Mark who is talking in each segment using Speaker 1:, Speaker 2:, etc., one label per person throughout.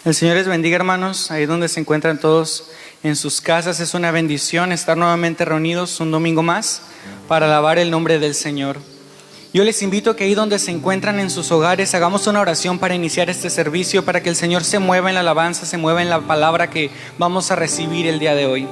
Speaker 1: El Señor les bendiga, hermanos, ahí donde se encuentran todos en sus casas. Es una bendición estar nuevamente reunidos un domingo más para alabar el nombre del Señor. Yo les invito a que ahí donde se encuentran en sus hogares hagamos una oración para iniciar este servicio, para que el Señor se mueva en la alabanza, se mueva en la palabra que vamos a recibir el día de hoy.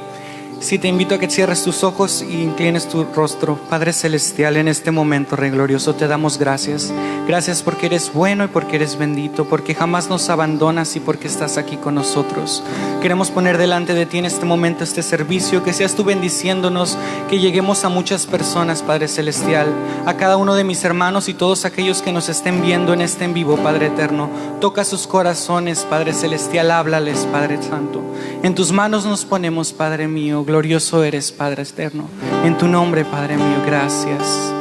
Speaker 1: Sí, te invito a que cierres tus ojos y inclines tu rostro. Padre celestial, en este momento, Rey glorioso, te damos gracias. Gracias porque eres bueno y porque eres bendito, porque jamás nos abandonas y porque estás aquí con nosotros. Queremos poner delante de ti en este momento este servicio, que seas tú bendiciéndonos, que lleguemos a muchas personas, Padre celestial, a cada uno de mis hermanos y todos aquellos que nos estén viendo en este en vivo, Padre eterno. Toca sus corazones, Padre celestial, háblales, Padre santo. En tus manos nos ponemos, Padre mío. Glorioso eres, Padre eterno. En tu nombre, Padre mío, gracias.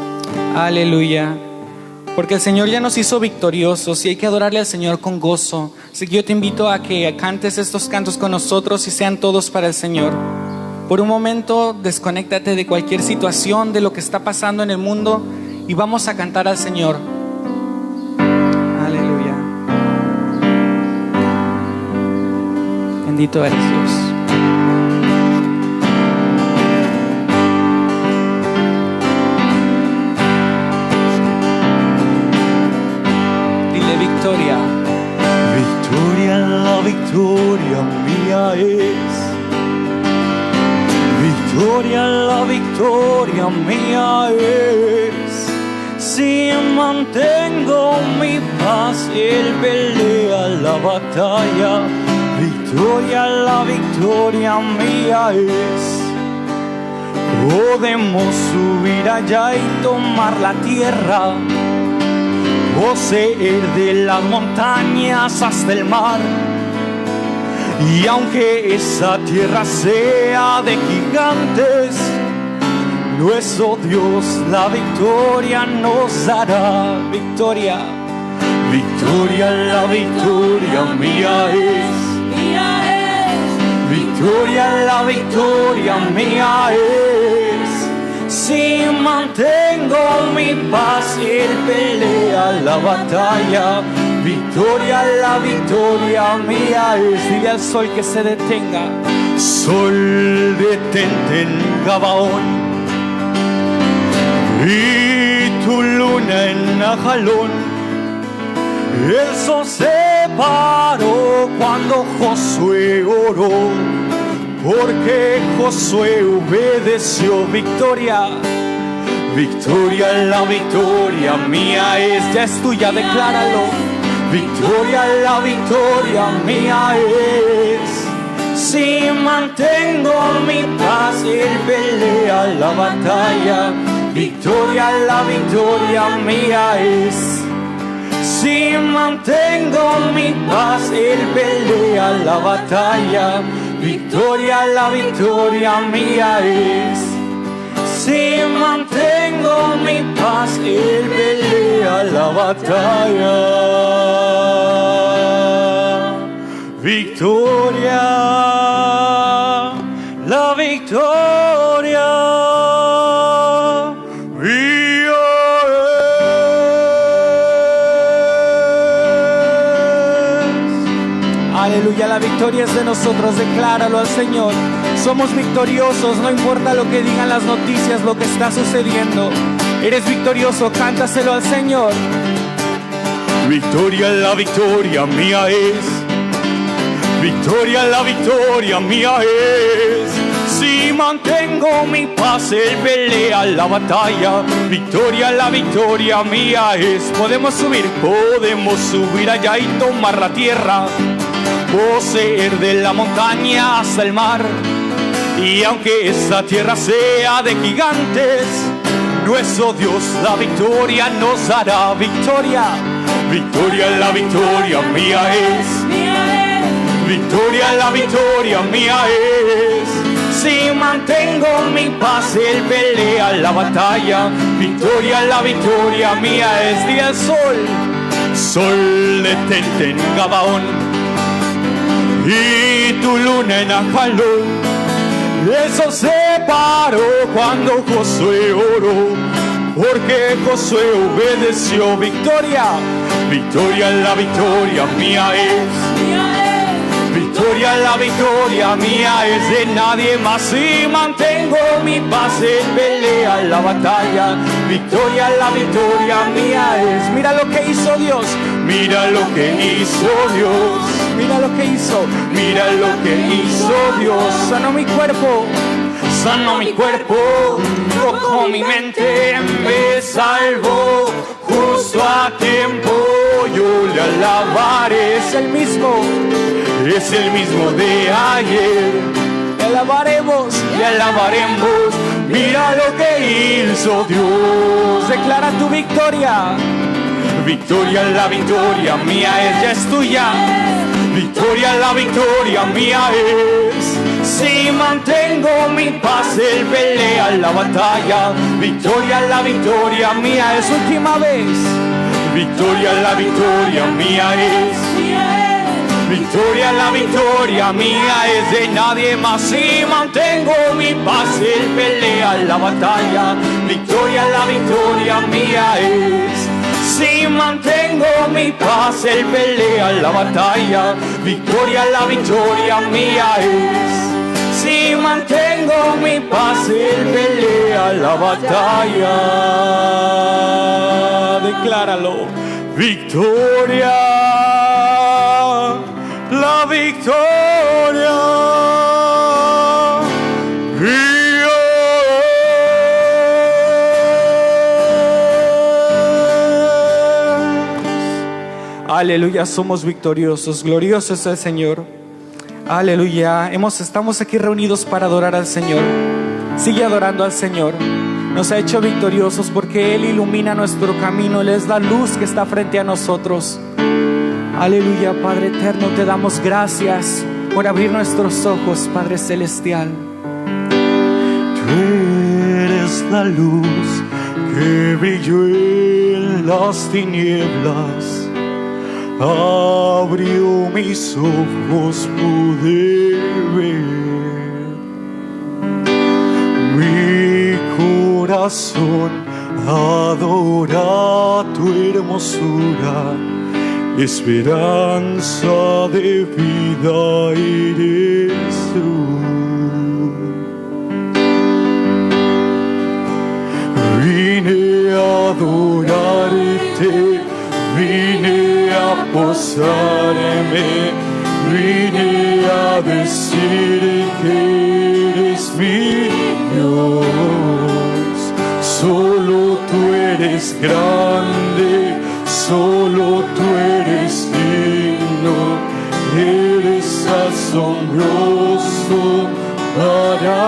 Speaker 1: Aleluya. Porque el Señor ya nos hizo victoriosos y hay que adorarle al Señor con gozo. Así que yo te invito a que cantes estos cantos con nosotros y sean todos para el Señor. Por un momento, desconéctate de cualquier situación, de lo que está pasando en el mundo, y vamos a cantar al Señor. Aleluya. Bendito eres, Dios. Victoria.
Speaker 2: Victoria, la victoria mía es. Victoria, la victoria mía es. Si mantengo mi paz, Él pelea la batalla. Victoria, la victoria mía es. Podemos subir allá y tomar la tierra, poseer de las montañas hasta el mar. Y aunque esa tierra sea de gigantes, nuestro Dios la victoria nos dará. Victoria, victoria, la victoria mía es. Victoria, la victoria mía es. Si mantengo mi paz, Él pelea la batalla. Victoria, la victoria mía es. Dile al sol que se detenga. Sol, detente en Gabaón, y tu luna en Ajalón. El sol se paró cuando Josué oró, porque Josué obedeció. Victoria, victoria, la victoria mía es. Ya es tuya, decláralo. Victoria, la victoria mía es. Si mantengo mi paz, Él pelea la batalla. Victoria, la victoria mía es. Si mantengo mi paz, Él pelea la batalla. Victoria, la victoria mía es. Si mantengo mi paz, Él pelea la batalla. Victoria, la victoria mía es.
Speaker 1: Aleluya, la victoria es de nosotros. Decláralo al Señor. Somos victoriosos, no importa lo que digan las noticias, lo que está sucediendo. Eres victorioso, cántaselo al Señor.
Speaker 2: Victoria, la victoria mía es. Victoria, la victoria mía es. Si mantengo mi paz, Él pelea la batalla. Victoria, la victoria mía es. Podemos subir allá y tomar la tierra, poseer de la montaña hasta el mar. Y aunque esta tierra sea de gigantes, nuestro Dios la victoria nos dará. Victoria, victoria, la victoria mía es. Victoria, la victoria mía es. Si mantengo mi paz, Él pelea la batalla. Victoria, la victoria mía es. Día al sol. Sol, detente en Gabaón, y tu luna en Ajalón. Eso se paró cuando Josué oró, porque Josué obedeció. Victoria, victoria, la victoria mía es. la victoria mía es de nadie más. Si mantengo mi paz en pelea la batalla, la victoria mía es.
Speaker 1: Mira lo que hizo Dios.
Speaker 2: Mira lo que hizo Dios.
Speaker 1: Mira lo que hizo.
Speaker 2: Mira lo que hizo Dios.
Speaker 1: Sanó mi cuerpo.
Speaker 2: Sanó mi cuerpo, tocó mi mente, me salvó justo a tiempo. Yo le alabaré,
Speaker 1: Es el mismo
Speaker 2: de ayer.
Speaker 1: Le alabaremos.
Speaker 2: Le alabaremos, mira lo que hizo Dios.
Speaker 1: Declara tu victoria.
Speaker 2: La victoria mía es, ya es tuya. La victoria mía es. Si mantengo mi paz, Él pelea la batalla. La victoria mía es.
Speaker 1: Última vez.
Speaker 2: La victoria mía es. La victoria mía es de nadie más. Si mantengo mi paz, Él pelea la batalla. La victoria mía es. Si mantengo mi paz, Él pelea la batalla. La victoria mía es. Si mantengo mi paz, Él pelea la batalla.
Speaker 1: Decláralo.
Speaker 2: Victoria, la victoria.
Speaker 1: Aleluya, somos victoriosos. Glorioso es el Señor. Aleluya. Estamos aquí reunidos para adorar al Señor. Sigue adorando al Señor. Nos ha hecho victoriosos porque Él ilumina nuestro camino. Él es la luz que está frente a nosotros. Aleluya, Padre eterno, te damos gracias por abrir nuestros ojos, Padre celestial.
Speaker 2: Tú eres la luz que brilló en las tinieblas. Abrió mis ojos, pude ver. Mi corazón adora tu hermosura. Esperanza de vida eres tú. Vine a adorarte, vine a posarme, vine a decir que eres mi Dios. Solo tú eres grande, solo tú eres digno, eres asombroso para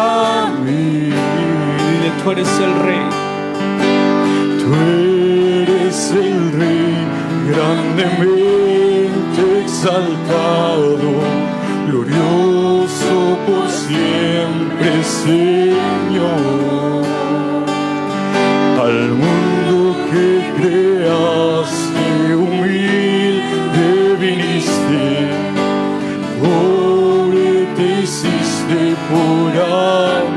Speaker 2: mí.
Speaker 1: Dile, tú eres el Rey.
Speaker 2: Tú eres el Rey, grandemente exaltado, glorioso por siempre, Señor. Al mundo que creaste, humilde viniste, pobre te hiciste por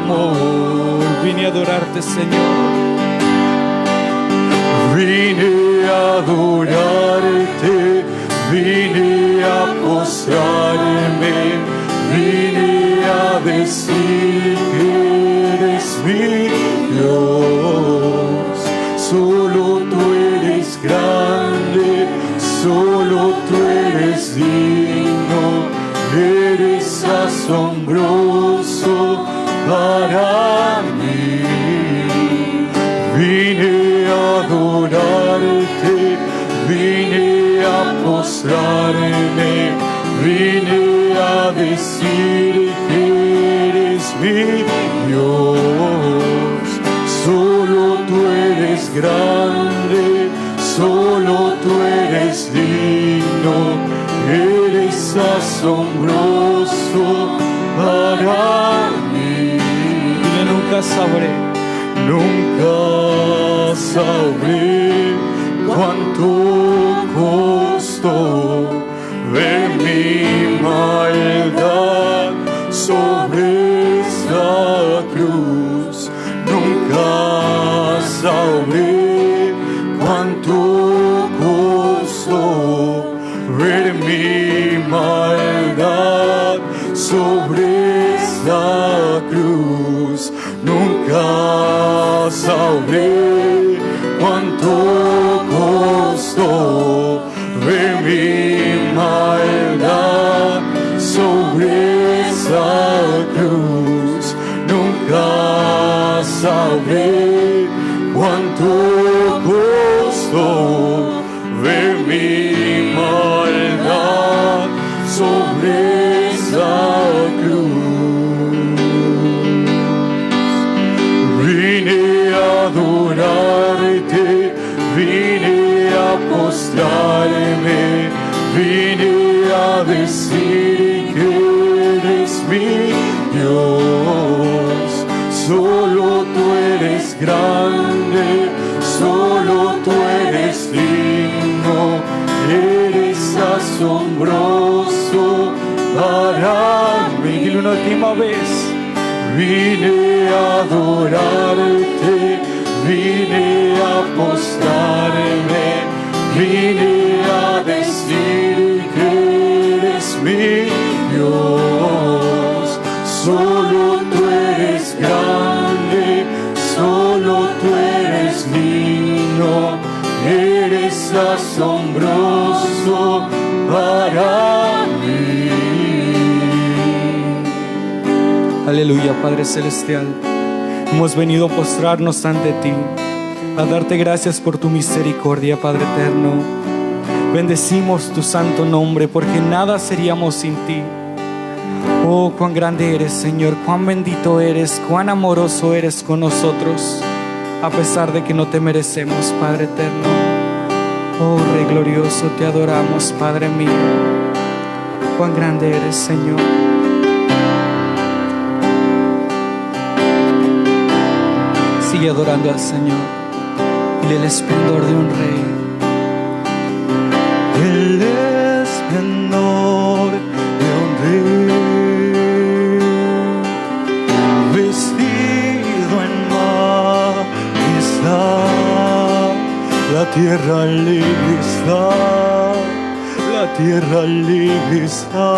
Speaker 2: amor.
Speaker 1: Vine a adorarte, Señor.
Speaker 2: Vine a adorarte, vine a postrarme, vine a decir que eres mi Dios. Solo tú eres grande, solo tú eres digno, eres asombroso para mí. Vine a adorarte, vine a postrarme, vine a decir que eres mi Dios. Solo tú eres grande, solo tú eres digno, eres asombroso para mí.
Speaker 1: Dile, nunca sabré.
Speaker 2: Nunca sabré cuánto costó ver mi maldad sobre esa cruz. Nunca sabré cuánto costó ver mi maldad sabré cuánto costó ver mi maldad sobre esa cruz. Nunca sabré cuánto costó ver mi maldad sobre esa cruz. Vine a adorarte, vine a postrarme, vine a decir que eres mi Dios. Solo tú eres grande, solo tú eres digno, eres asombroso para mí. Dile una última vez. Vine a adorarte, vine a postrarme, vine a decir que eres mi Dios. Solo tú eres grande, solo tú eres digno, eres asombroso para mí.
Speaker 1: Aleluya, Padre Celestial. Hemos venido a postrarnos ante ti, a darte gracias por tu misericordia, Padre eterno. Bendecimos tu santo nombre, porque nada seríamos sin ti. Oh, cuán grande eres, Señor, cuán bendito eres, cuán amoroso eres con nosotros, a pesar de que no te merecemos, Padre eterno. Oh, Rey glorioso, te adoramos, Padre mío. Cuán grande eres, Señor. Sigue adorando al Señor. Dile el esplendor de un rey.
Speaker 2: El esplendor de un rey, vestido en majestad. La tierra alegre está, la tierra alegre está.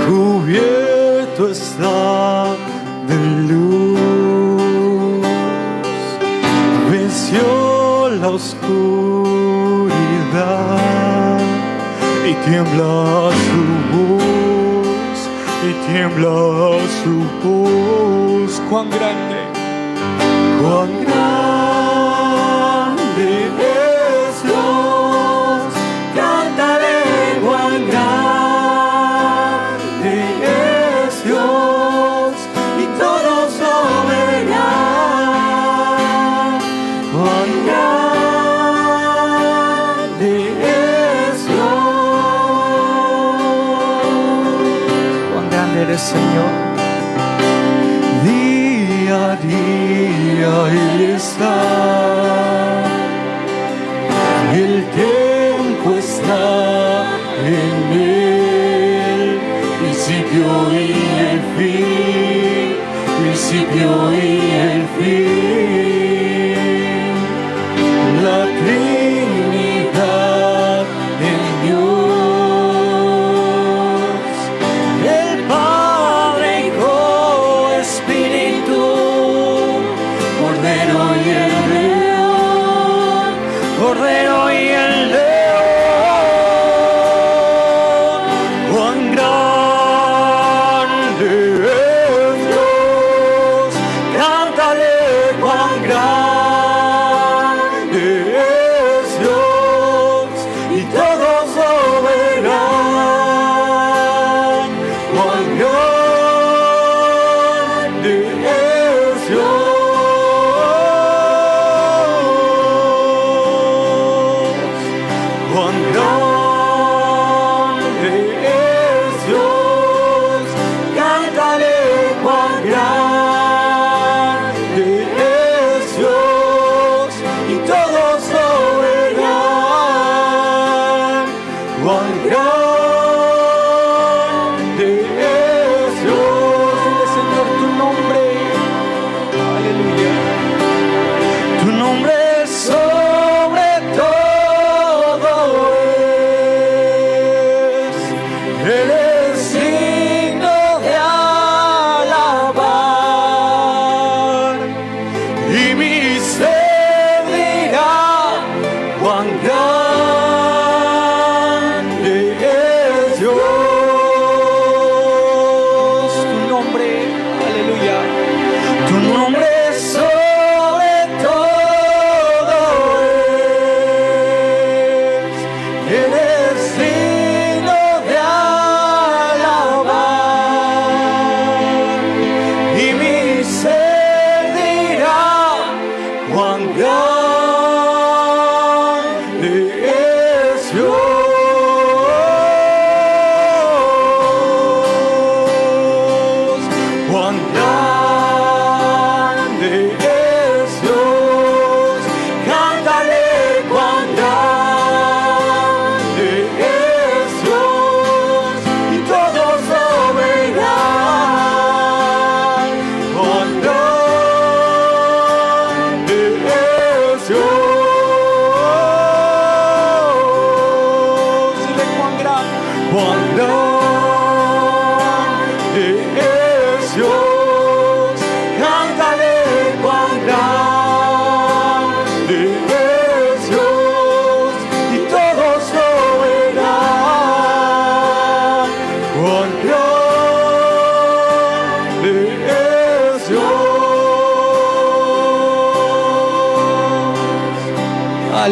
Speaker 2: Cubierto está de luz, venció la oscuridad y tiembla su voz, y tiembla su voz. Cuán grande, cuán grande es Dios, cántale cuán grande es Dios.
Speaker 1: Señor,
Speaker 2: día a día Él está, el tiempo está en Él, principio y el fin, principio y el fin, la Trinidad en Dios.
Speaker 1: Cordero y el león,
Speaker 2: cuán grande es Dios, cántale cuán grande es Dios, y todos lo verán. Cuán grande es Dios. Cuán grande es Dios, cántale cuán grande es Dios, y todos lo verán. Cuán grande es Dios.
Speaker 1: dile, Señor, tu nombre. Aleluya.
Speaker 2: Tu nombre es sobre todo. Él es digno de alabar.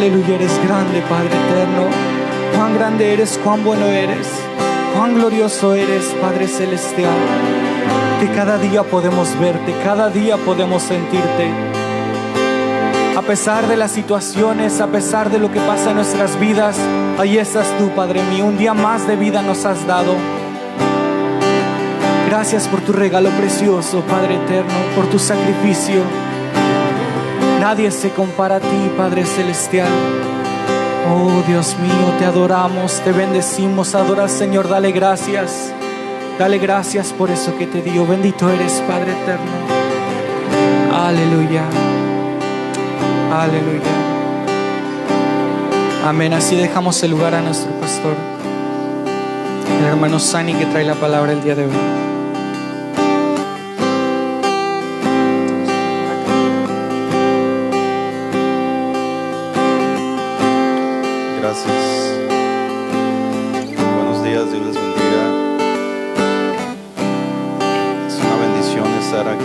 Speaker 1: Aleluya, eres grande, Padre eterno. Cuán grande eres, cuán bueno eres, cuán glorioso eres, Padre celestial. Que cada día podemos verte, cada día podemos sentirte. A pesar de las situaciones, a pesar de lo que pasa en nuestras vidas, ahí estás tú, Padre mío. Un día más de vida nos has dado. Gracias por tu regalo precioso, Padre eterno, por tu sacrificio. Nadie se compara a ti, Padre celestial. Oh Dios mío, te adoramos, te bendecimos. Adora al Señor, dale gracias. Dale gracias por eso que te dio. Bendito eres, Padre eterno. Aleluya. Aleluya. Amén. Así dejamos el lugar a nuestro pastor, el hermano Sani, que trae la palabra el día de hoy.
Speaker 3: Gracias. Buenos días, Dios les bendiga. Es una bendición estar aquí.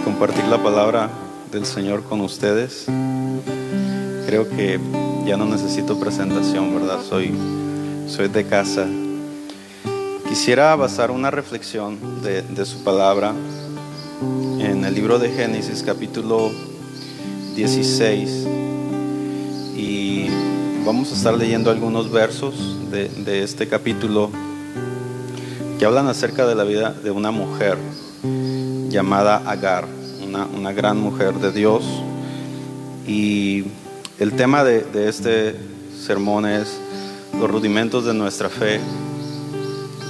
Speaker 3: Compartir la palabra del Señor con ustedes. Creo que ya no necesito presentación, ¿verdad? Soy de casa. Quisiera basar una reflexión de su palabra en el libro de Génesis, capítulo 16, y vamos a estar leyendo algunos versos de este capítulo que hablan acerca de la vida de una mujer llamada Agar, una gran mujer de Dios. Y el tema de este sermón es los rudimentos de nuestra fe,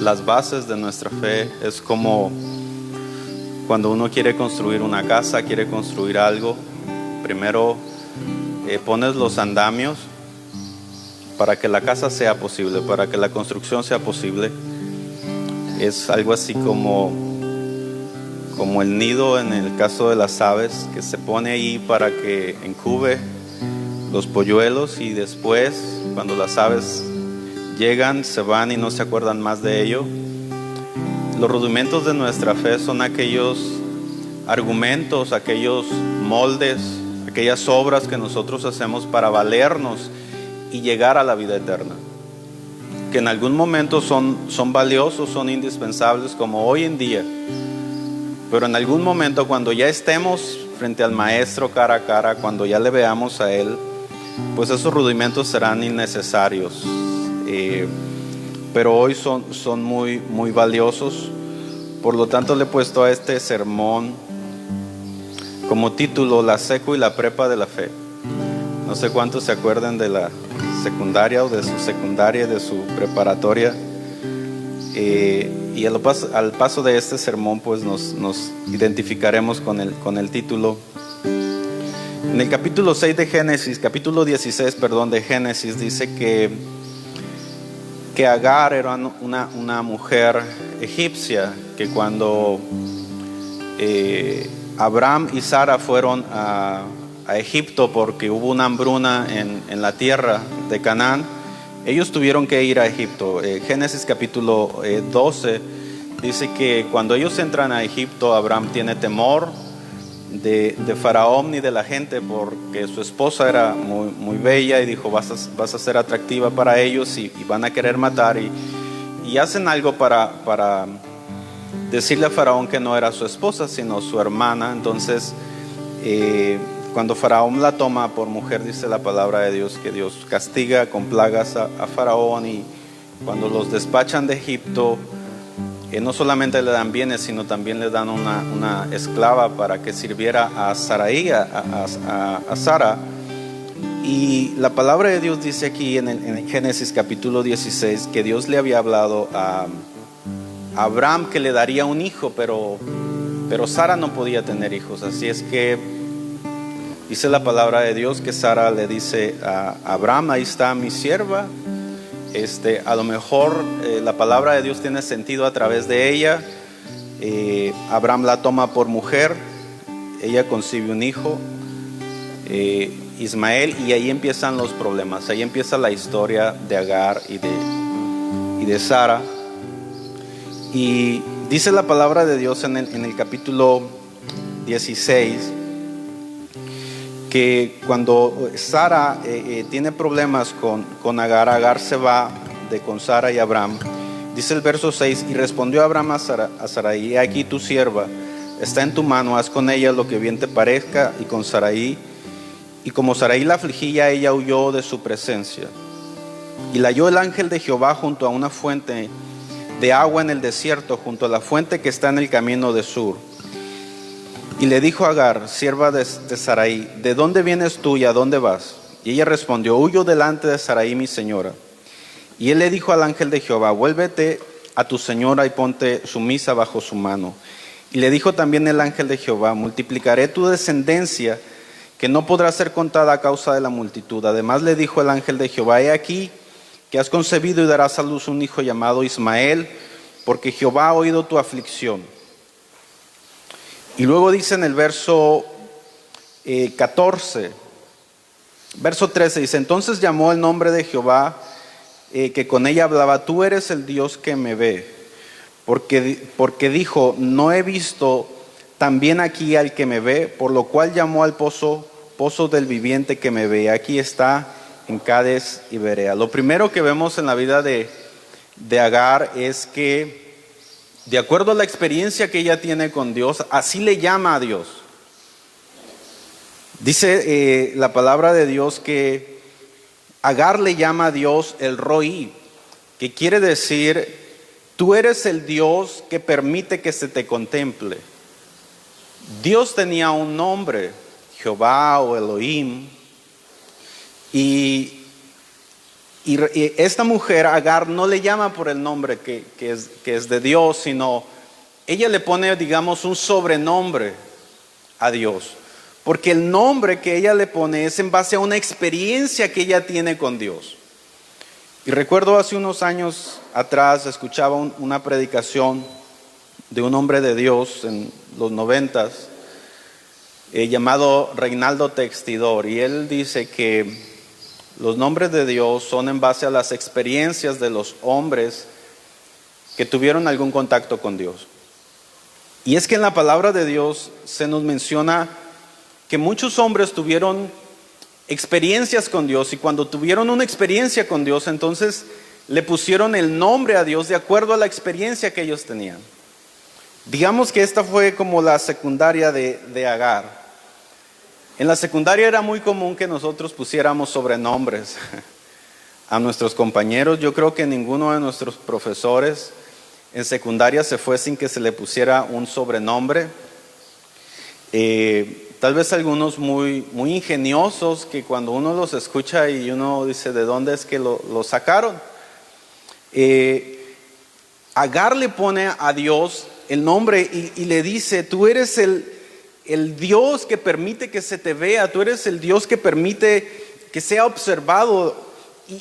Speaker 3: las bases de nuestra fe. Es como cuando uno quiere construir una casa, quiere construir algo. Primero pones los andamios para que la casa sea posible, para que la construcción sea posible. Es algo así como el nido en el caso de las aves, que se pone ahí para que incube los polluelos, y después cuando las aves llegan se van y no se acuerdan más de ello. Los rudimentos de nuestra fe son aquellos argumentos, aquellos moldes, aquellas obras que nosotros hacemos para valernos y llegar a la vida eterna, que en algún momento son valiosos, son indispensables, como hoy en día. Pero en algún momento, cuando ya estemos frente al Maestro cara a cara, cuando ya le veamos a Él, pues esos rudimentos serán innecesarios. Pero hoy son muy, muy valiosos. Por lo tanto, le he puesto a este sermón como título: La secu y la prepa de la fe. No sé cuántos se acuerdan de la secundaria o de su secundaria, de su preparatoria. Y al paso de este sermón, pues nos identificaremos con el título. En el capítulo 6 de Génesis, capítulo 16, perdón, de Génesis, dice que Agar era una mujer egipcia, que cuando Abraham y Sara fueron a Egipto porque hubo una hambruna en la tierra de Canaán, ellos tuvieron que ir a Egipto. Génesis capítulo 12 dice que cuando ellos entran a Egipto, Abraham tiene temor de Faraón y de la gente, porque su esposa era muy, muy bella, y dijo: vas a ser atractiva para ellos y van a querer matar, y hacen algo para decirle a Faraón que no era su esposa sino su hermana. Entonces cuando Faraón la toma por mujer, dice la palabra de Dios que Dios castiga con plagas a Faraón, y cuando los despachan de Egipto, no solamente le dan bienes, sino también le dan una esclava para que sirviera a Sarai, a Sara. Y la palabra de Dios dice aquí en Génesis capítulo 16 que Dios le había hablado a Abraham que le daría un hijo, pero Sara no podía tener hijos. Así es que dice la palabra de Dios que Sara le dice a Abraham: ahí está mi sierva. A lo mejor la palabra de Dios tiene sentido a través de ella. Abraham la toma por mujer, ella concibe un hijo, Ismael, y ahí empiezan los problemas. Ahí empieza la historia de Agar y de Sara. Y dice la palabra de Dios en el capítulo 16 que cuando Sara tiene problemas con Agar, Agar se va con Sara y Abraham. Dice el verso 6, y respondió Abraham a Sarai: he aquí tu sierva está en tu mano, haz con ella lo que bien te parezca. Y con Sarai, y como Sarai la afligía, ella huyó de su presencia. Y la halló el ángel de Jehová junto a una fuente de agua en el desierto, junto a la fuente que está en el camino de Sur. Y le dijo a Agar, sierva de Sarai: ¿de dónde vienes tú y a dónde vas? Y ella respondió: huyo delante de Sarai mi señora. Y él le dijo al ángel de Jehová: vuélvete a tu señora y ponte sumisa bajo su mano. Y le dijo también el ángel de Jehová: multiplicaré tu descendencia, que no podrá ser contada a causa de la multitud. Además le dijo el ángel de Jehová: he aquí que has concebido y darás a luz un hijo llamado Ismael, porque Jehová ha oído tu aflicción. Y luego dice en el verso 14, verso 13, dice: entonces llamó el nombre de Jehová que con ella hablaba: tú eres el Dios que me ve. Porque dijo: no he visto también aquí al que me ve, por lo cual llamó al pozo del viviente que me ve. Aquí está en Cades y Berea. Lo primero que vemos en la vida de Agar es que, de acuerdo a la experiencia que ella tiene con Dios, así le llama a Dios. Dice la palabra de Dios que Agar le llama a Dios el Roí, que quiere decir: tú eres el Dios que permite que se te contemple. Dios tenía un nombre, Jehová o Elohim, y esta mujer, Agar, no le llama por el nombre que es de Dios, sino ella le pone, digamos, un sobrenombre a Dios, porque el nombre que ella le pone es en base a una experiencia que ella tiene con Dios. Y recuerdo hace unos años atrás escuchaba una predicación de un hombre de Dios en los 90s, llamado Reinaldo Textidor, y él dice que los nombres de Dios son en base a las experiencias de los hombres que tuvieron algún contacto con Dios. Y es que en la palabra de Dios se nos menciona que muchos hombres tuvieron experiencias con Dios, y cuando tuvieron una experiencia con Dios, entonces le pusieron el nombre a Dios de acuerdo a la experiencia que ellos tenían. Digamos que esta fue como la secundaria de Agar. En la secundaria era muy común que nosotros pusiéramos sobrenombres a nuestros compañeros. Yo creo que ninguno de nuestros profesores en secundaria se fue sin que se le pusiera un sobrenombre. Tal vez algunos muy ingeniosos, que cuando uno los escucha y uno dice: ¿de dónde es que lo sacaron? Agar le pone a Dios el nombre y le dice: tú eres el Dios que permite que se te vea, tú eres el Dios que permite que sea observado.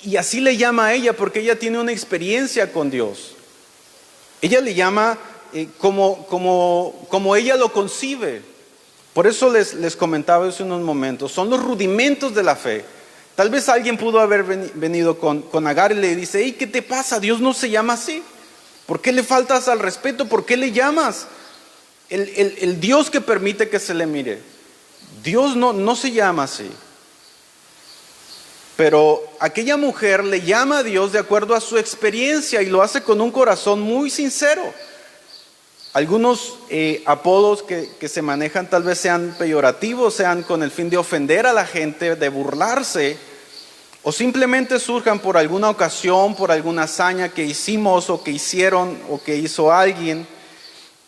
Speaker 3: Y así le llama a ella, porque ella tiene una experiencia con Dios. Ella le llama como ella lo concibe. Por eso les comentaba hace unos momentos, son los rudimentos de la fe. Tal vez alguien pudo haber venido con Agar y le dice: hey, ¿qué te pasa? Dios no se llama así. ¿Por qué le faltas al respeto? ¿Por qué le llamas el Dios que permite que se le mire? Dios no se llama así. Pero aquella mujer le llama a Dios de acuerdo a su experiencia, y lo hace con un corazón muy sincero. Algunos apodos que se manejan tal vez sean peyorativos, sean con el fin de ofender a la gente, de burlarse, o simplemente surjan por alguna ocasión, por alguna hazaña que hicimos o que hicieron o que hizo alguien,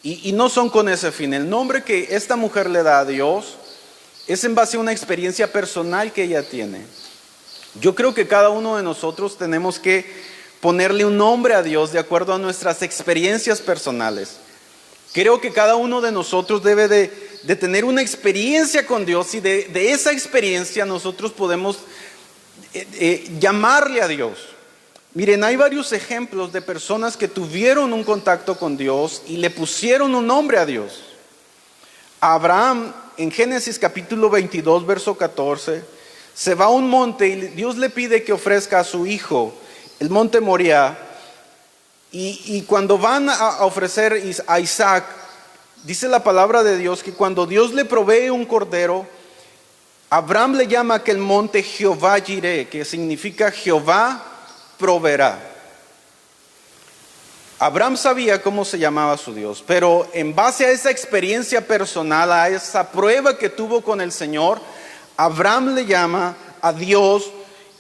Speaker 3: y no son con ese fin. El nombre que esta mujer le da a Dios es en base a una experiencia personal que ella tiene. Yo creo que cada uno de nosotros tenemos que ponerle un nombre a Dios de acuerdo a nuestras experiencias personales. Creo que cada uno de nosotros debe de tener una experiencia con Dios, y de esa experiencia nosotros podemos llamarle a Dios. Miren, hay varios ejemplos de personas que tuvieron un contacto con Dios y le pusieron un nombre a Dios. Abraham, en Génesis capítulo 22, verso 14, se va a un monte y Dios le pide que ofrezca a su hijo, el monte Moriah. Y cuando van a ofrecer a Isaac, dice la palabra de Dios que cuando Dios le provee un cordero, Abraham le llama a aquel monte Jehová Jireh, que significa Jehová proveerá. Abraham sabía cómo se llamaba su Dios, pero en base a esa experiencia personal, a esa prueba que tuvo con el Señor, Abraham le llama a Dios,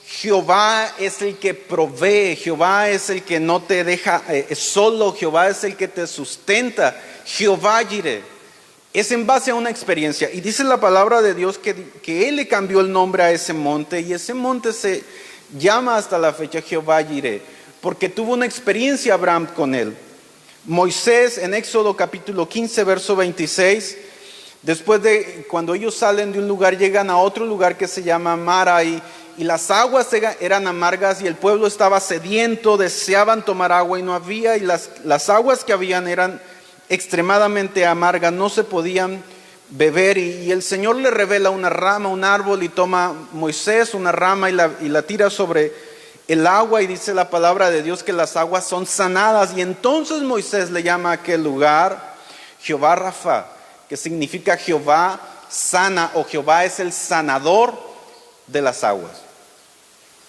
Speaker 3: Jehová es el que provee, Jehová es el que no te deja solo, Jehová es el que te sustenta, Jehová Jireh. Es en base a una experiencia. Y dice la palabra de Dios que Él le cambió el nombre a ese monte, y ese monte se llama hasta la fecha Jehová Jireh, porque tuvo una experiencia Abraham con Él. Moisés en Éxodo capítulo 15, verso 26, después de cuando ellos salen de un lugar, llegan a otro lugar que se llama Mara, y las aguas eran amargas y el pueblo estaba sediento, deseaban tomar agua y no había, y las aguas que habían eran extremadamente amargas, no se podían beber, y el Señor le revela una rama, un árbol, y toma Moisés una rama y la tira sobre el agua, y dice la palabra de Dios que las aguas son sanadas, y entonces Moisés le llama a aquel lugar Jehová Rafa, que significa Jehová sana, o Jehová es el sanador de las aguas.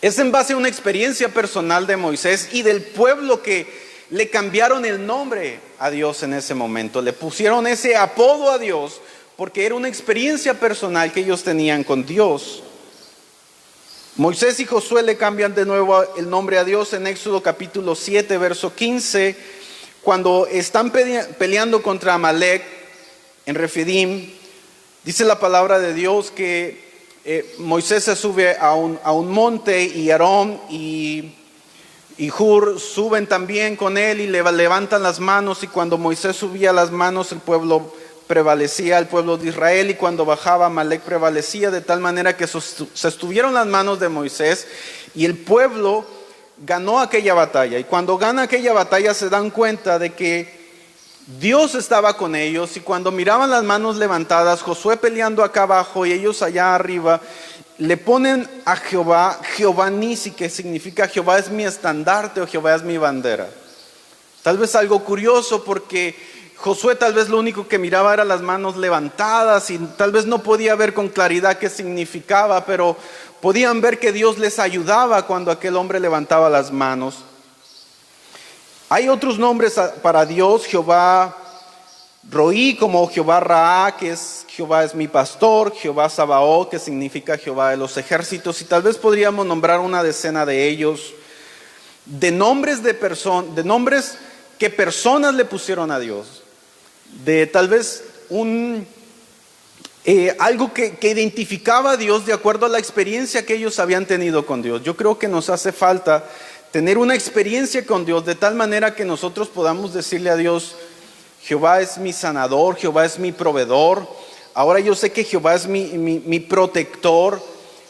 Speaker 3: Es en base a una experiencia personal de Moisés y del pueblo que le cambiaron el nombre a Dios en ese momento, le pusieron ese apodo a Dios porque era una experiencia personal que ellos tenían con Dios. Moisés y Josué le cambian de nuevo el nombre a Dios en Éxodo capítulo 7, verso 15, cuando están peleando contra Amalek en Refidim. Dice la palabra de Dios que Moisés se sube a un monte, y Aarón y Hur suben también con él y le levantan las manos, y cuando Moisés subía las manos el pueblo prevalecía, el pueblo de Israel, y cuando bajaba Amalek prevalecía, de tal manera que sostuvieron las manos de Moisés y el pueblo ganó aquella batalla. Y cuando gana aquella batalla se dan cuenta de que Dios estaba con ellos, y cuando miraban las manos levantadas, Josué peleando acá abajo y ellos allá arriba, le ponen a Jehová, Jehová Nisi, que significa Jehová es mi estandarte o Jehová es mi bandera. Tal vez algo curioso, porque Josué tal vez lo único que miraba era las manos levantadas y tal vez no podía ver con claridad qué significaba, pero podían ver que Dios les ayudaba cuando aquel hombre levantaba las manos. Hay otros nombres para Dios, Jehová Roí, como Jehová Raá, que es Jehová es mi pastor, Jehová Sabaoth, que significa Jehová de los ejércitos, y tal vez podríamos nombrar una decena de ellos, de nombres que personas le pusieron a Dios, de tal vez algo que identificaba a Dios de acuerdo a la experiencia que ellos habían tenido con Dios. Yo creo que nos hace falta tener una experiencia con Dios de tal manera que nosotros podamos decirle a Dios, Jehová es mi sanador, Jehová es mi proveedor, ahora yo sé que Jehová es mi protector.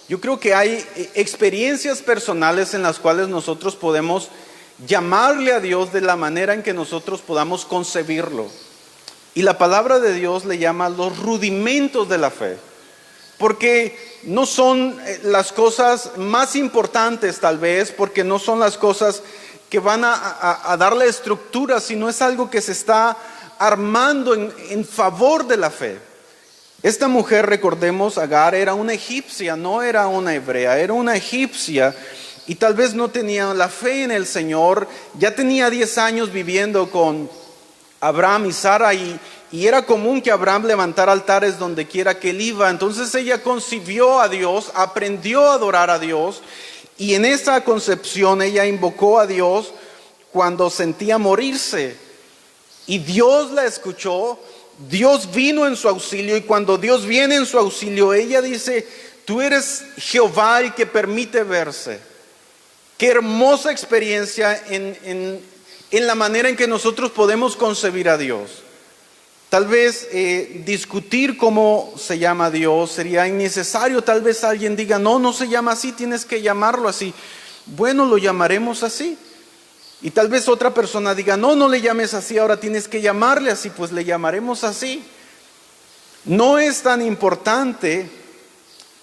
Speaker 3: Yo creo que hay experiencias personales en las cuales nosotros podemos llamarle a Dios de la manera en que nosotros podamos concebirlo. Y la palabra de Dios le llama los rudimentos de la fe, porque no son las cosas más importantes tal vez, porque no son las cosas que van a darle estructura, sino es algo que se está armando en favor de la fe. Esta mujer, recordemos, Agar, era una egipcia, no era una hebrea, era una egipcia, y tal vez no tenía la fe en el Señor. Ya tenía 10 años viviendo con Abraham y Sara, y era común que Abraham levantara altares donde quiera que él iba. Entonces ella concibió a Dios, aprendió a adorar a Dios, y en esa concepción ella invocó a Dios cuando sentía morirse, y Dios la escuchó. Dios vino en su auxilio, y cuando Dios viene en su auxilio, ella dice, tú eres Jehová el que permite verse. Qué hermosa experiencia en la manera en que nosotros podemos concebir a Dios. Tal vez discutir cómo se llama Dios sería innecesario. Tal vez alguien diga, no se llama así, tienes que llamarlo así. Bueno, lo llamaremos así. Y tal vez otra persona diga, no le llames así, ahora tienes que llamarle así, pues le llamaremos así. No es tan importante,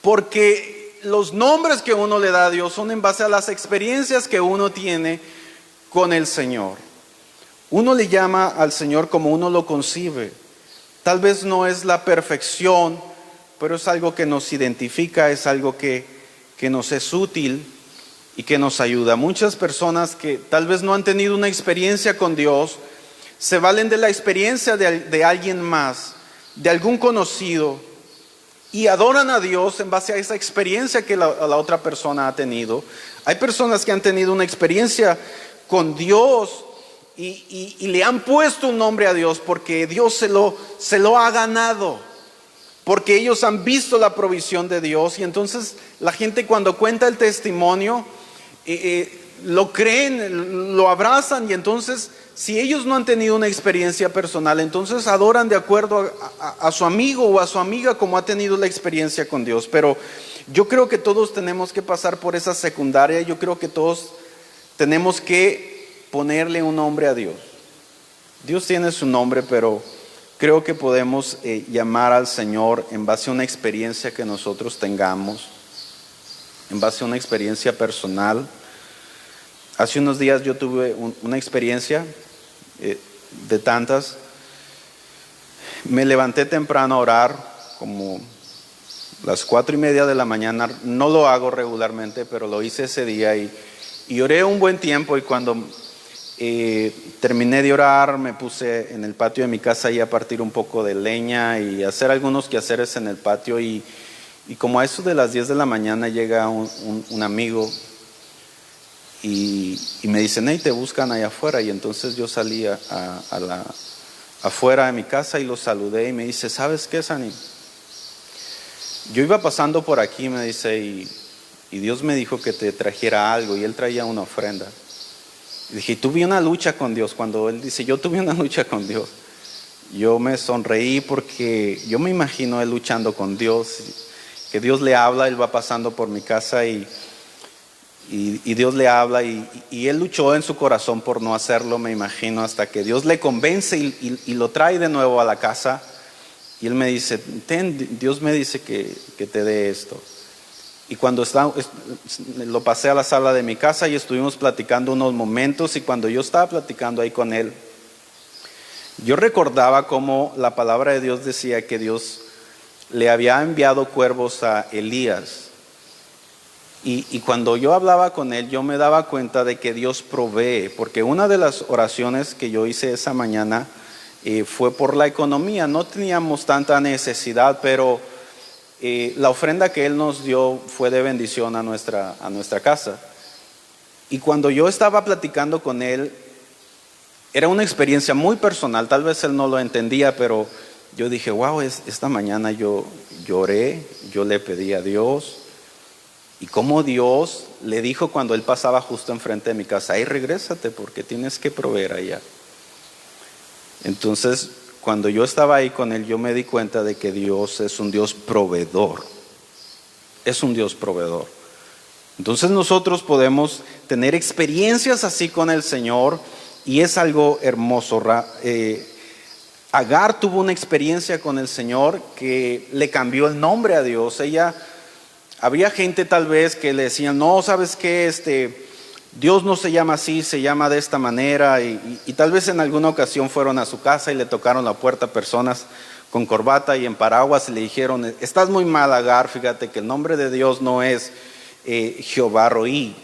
Speaker 3: porque los nombres que uno le da a Dios son en base a las experiencias que uno tiene con el Señor. Uno le llama al Señor como uno lo concibe. Tal vez no es la perfección, pero es algo que nos identifica, es algo que nos es útil y que nos ayuda. Muchas personas que tal vez no han tenido una experiencia con Dios, se valen de la experiencia de alguien más, de algún conocido, y adoran a Dios en base a esa experiencia que la otra persona ha tenido. Hay personas que han tenido una experiencia con Dios y le han puesto un nombre a Dios porque Dios se lo ha ganado, porque ellos han visto la provisión de Dios. Y entonces la gente, cuando cuenta el testimonio, lo creen, lo abrazan. Y entonces, si ellos no han tenido una experiencia personal, entonces adoran de acuerdo a su amigo o a su amiga como ha tenido la experiencia con Dios. Pero yo creo que todos tenemos que pasar por esa secundaria. Yo creo que todos tenemos que ponerle un nombre a Dios. Dios tiene su nombre, pero creo que podemos llamar al Señor en base a una experiencia que nosotros tengamos, en base a una experiencia personal. Hace unos días yo tuve una experiencia de tantas. Me levanté temprano a orar, como las 4:30 de la mañana. No lo hago regularmente, pero lo hice ese día y oré un buen tiempo. Y cuando terminé de orar, me puse en el patio de mi casa y a partir un poco de leña y hacer algunos quehaceres en el patio. Y como a eso de las 10 de la mañana llega un amigo y me dice: Ney, te buscan allá afuera. Y entonces yo salí afuera de mi casa y lo saludé y me dice: ¿sabes qué, Sani? Yo iba pasando por aquí, me dice, y Dios me dijo que te trajera algo, y él traía una ofrenda. Y dije: tuve una lucha con Dios. Cuando él dice yo tuve una lucha con Dios, yo me sonreí porque yo me imagino él luchando con Dios, que Dios le habla, él va pasando por mi casa y Dios le habla y él luchó en su corazón por no hacerlo, me imagino, hasta que Dios le convence y lo trae de nuevo a la casa. Y él me dice: Dios me dice que te dé esto. Y cuando lo pasé a la sala de mi casa y estuvimos platicando unos momentos, y cuando yo estaba platicando ahí con él, yo recordaba cómo la palabra de Dios decía que Dios le había enviado cuervos a Elías. Y cuando yo hablaba con él, yo me daba cuenta de que Dios provee, porque una de las oraciones que yo hice esa mañana fue por la economía. No teníamos tanta necesidad, pero la ofrenda que Él nos dio fue de bendición a nuestra casa. Y cuando yo estaba platicando con Él, era una experiencia muy personal. Tal vez Él no lo entendía, pero yo dije: wow, esta mañana yo lloré, yo le pedí a Dios. Y cómo Dios le dijo cuando Él pasaba justo enfrente de mi casa: ay, regrésate porque tienes que proveer allá. Entonces, cuando yo estaba ahí con Él, yo me di cuenta de que Dios es un Dios proveedor. Es un Dios proveedor. Entonces nosotros podemos tener experiencias así con el Señor y es algo hermoso. Agar tuvo una experiencia con el Señor que le cambió el nombre a Dios. Había gente tal vez que le decían: no, ¿sabes qué? Dios no se llama así, se llama de esta manera. Y tal vez en alguna ocasión fueron a su casa y le tocaron la puerta a personas con corbata y en paraguas y le dijeron: estás muy mal, Agar, fíjate que el nombre de Dios no es Jehová Roí.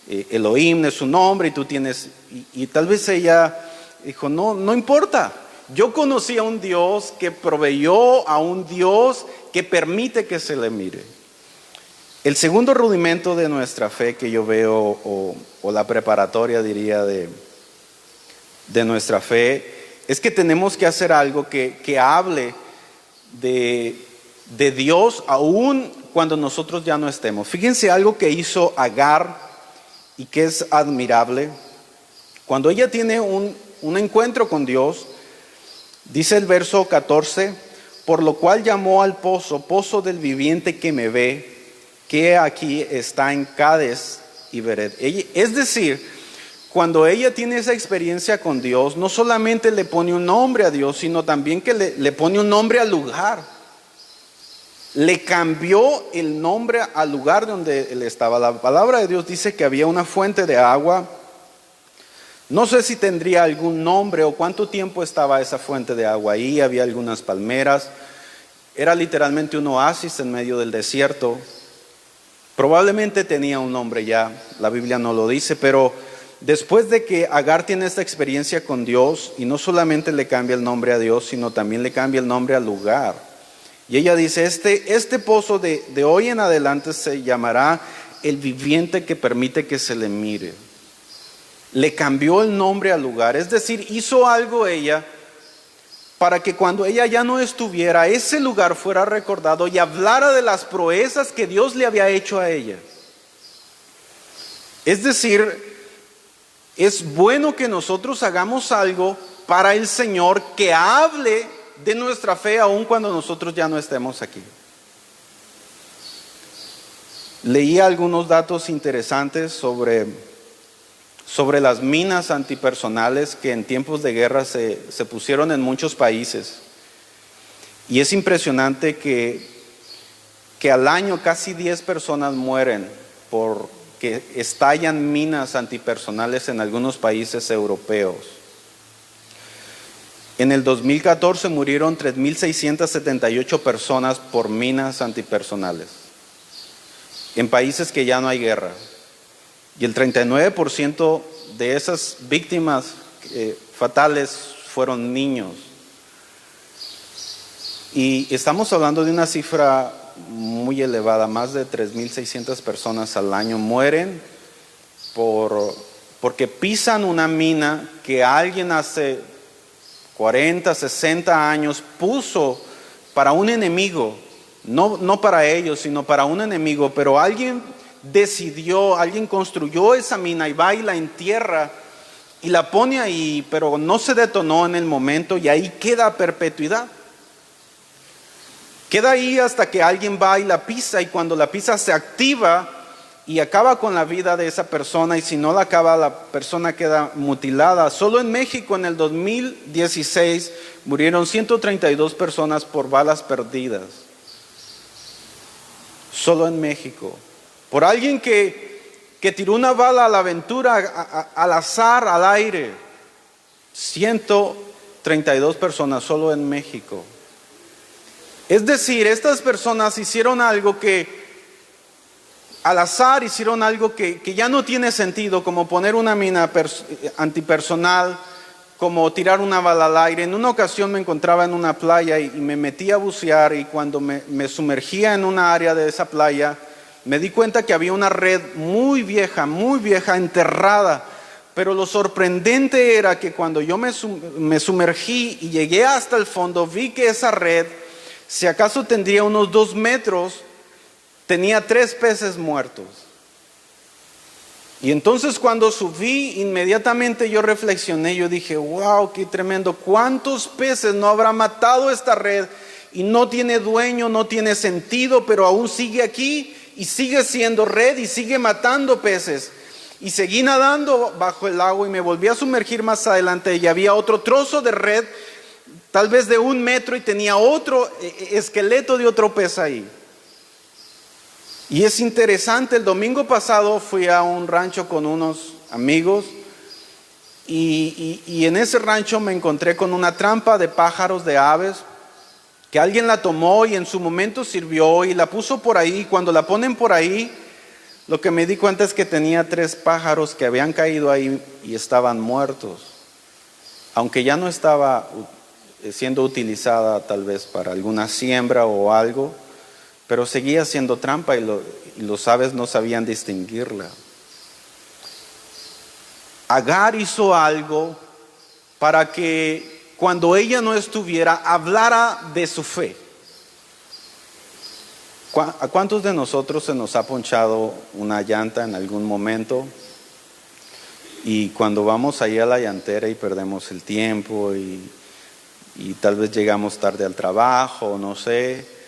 Speaker 3: Elohim es su nombre y tú tienes... Y tal vez ella dijo: no importa. Yo conocí a un Dios que proveyó, a un Dios que permite que se le mire. El segundo rudimento de nuestra fe que yo veo, o la preparatoria diría de nuestra fe, es que tenemos que hacer algo que hable de Dios aún cuando nosotros ya no estemos. Fíjense algo que hizo Agar y que es admirable. Cuando ella tiene un encuentro con Dios, dice el verso 14: por lo cual llamó al pozo del viviente que me ve, que aquí está en Cades y Bered. Es decir, cuando ella tiene esa experiencia con Dios, no solamente le pone un nombre a Dios, sino también que le pone un nombre al lugar. Le cambió el nombre al lugar donde él estaba. La palabra de Dios dice que había una fuente de agua. No sé si tendría algún nombre o cuánto tiempo estaba esa fuente de agua ahí. Había algunas palmeras. Era literalmente un oasis en medio del desierto. Probablemente tenía un nombre ya, la Biblia no lo dice, pero después de que Agar tiene esta experiencia con Dios, y no solamente le cambia el nombre a Dios, sino también le cambia el nombre al lugar. Y ella dice, este pozo de hoy en adelante se llamará el viviente que permite que se le mire. Le cambió el nombre al lugar, es decir, hizo algo ella para que cuando ella ya no estuviera, ese lugar fuera recordado y hablara de las proezas que Dios le había hecho a ella. Es decir, es bueno que nosotros hagamos algo para el Señor que hable de nuestra fe aun cuando nosotros ya no estemos aquí. Leí algunos datos interesantes sobre las minas antipersonales que en tiempos de guerra se pusieron en muchos países. Y es impresionante que al año casi 10 personas mueren porque estallan minas antipersonales en algunos países europeos. En el 2014 murieron 3.678 personas por minas antipersonales en países que ya no hay guerra. Y el 39% de esas víctimas fatales fueron niños. Y estamos hablando de una cifra muy elevada, más de 3.600 personas al año mueren porque pisan una mina que alguien hace 40, 60 años puso para un enemigo, no para ellos, sino para un enemigo, pero alguien construyó esa mina y va y la entierra y la pone ahí, pero no se detonó en el momento y ahí queda a perpetuidad. Queda ahí hasta que alguien va y la pisa, y cuando la pisa se activa y acaba con la vida de esa persona, y si no la acaba, la persona queda mutilada. Solo en México en el 2016 murieron 132 personas por balas perdidas. Solo en México. Por alguien que tiró una bala a la aventura, al azar, al aire. 132 personas solo en México. Es decir, estas personas hicieron algo que al azar, hicieron algo que ya no tiene sentido, como poner una mina antipersonal, como tirar una bala al aire. En una ocasión me encontraba en una playa y me metí a bucear, y cuando me sumergía en una área de esa playa, me di cuenta que había una red muy vieja, enterrada. Pero lo sorprendente era que cuando yo me sumergí y llegué hasta el fondo, vi que esa red, si acaso tendría unos 2 metros, tenía 3 peces muertos. Y entonces cuando subí, inmediatamente yo reflexioné, yo dije, wow, qué tremendo, ¿cuántos peces no habrá matado esta red? Y no tiene dueño, no tiene sentido, pero aún sigue aquí y sigue siendo red y sigue matando peces. Y seguí nadando bajo el agua y me volví a sumergir más adelante, y había otro trozo de red, tal vez de 1 metro, y tenía otro esqueleto de otro pez ahí. Y es interesante, el domingo pasado fui a un rancho con unos amigos y en ese rancho me encontré con una trampa de pájaros, de aves, que alguien la tomó y en su momento sirvió y la puso por ahí. Cuando la ponen por ahí, lo que me di cuenta es que tenía 3 pájaros que habían caído ahí y estaban muertos, aunque ya no estaba siendo utilizada tal vez para alguna siembra o algo, pero seguía siendo trampa y los aves no sabían distinguirla. Agar hizo algo para que cuando ella no estuviera, hablara de su fe. ¿A cuántos de nosotros se nos ha ponchado una llanta en algún momento? Y cuando vamos ahí a la llantera y perdemos el tiempo y tal vez llegamos tarde al trabajo, no sé.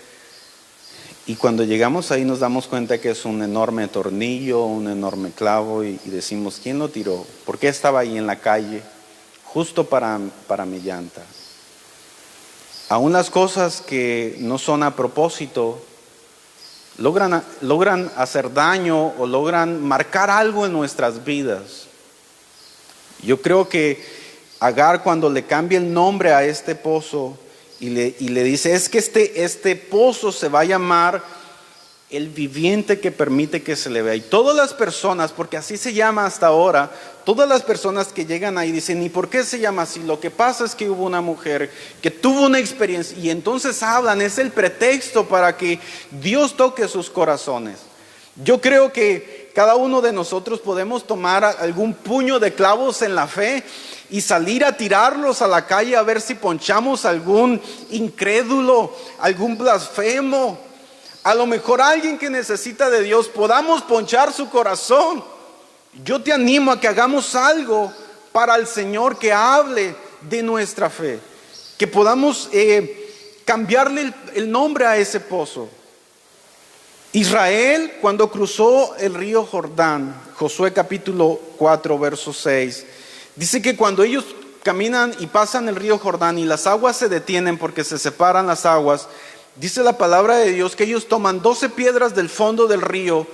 Speaker 3: Y cuando llegamos ahí nos damos cuenta que es un enorme tornillo, un enorme clavo, y decimos, ¿quién lo tiró? ¿Por qué estaba ahí en la calle? Justo para mi llanta. Aún las cosas que no son a propósito logran hacer daño o logran marcar algo en nuestras vidas. Yo creo que Agar, cuando le cambia el nombre a este pozo y le dice, es que este pozo se va a llamar el viviente que permite que se le vea. Y todas las personas, porque así se llama hasta ahora, todas las personas que llegan ahí dicen, ¿y por qué se llama así? Lo que pasa es que hubo una mujer que tuvo una experiencia, y entonces hablan, es el pretexto para que Dios toque sus corazones. Yo creo que cada uno de nosotros podemos tomar algún puño de clavos en la fe y salir a tirarlos a la calle a ver si ponchamos algún incrédulo, algún blasfemo. A lo mejor alguien que necesita de Dios, podamos ponchar su corazón. Yo te animo a que hagamos algo para el Señor, que hable de nuestra fe, que podamos cambiarle el nombre a ese pozo. Israel, cuando cruzó el río Jordán, Josué capítulo 4, verso 6, dice que cuando ellos caminan y pasan el río Jordán y las aguas se detienen porque se separan las aguas, dice la palabra de Dios que ellos toman 12 piedras del fondo del río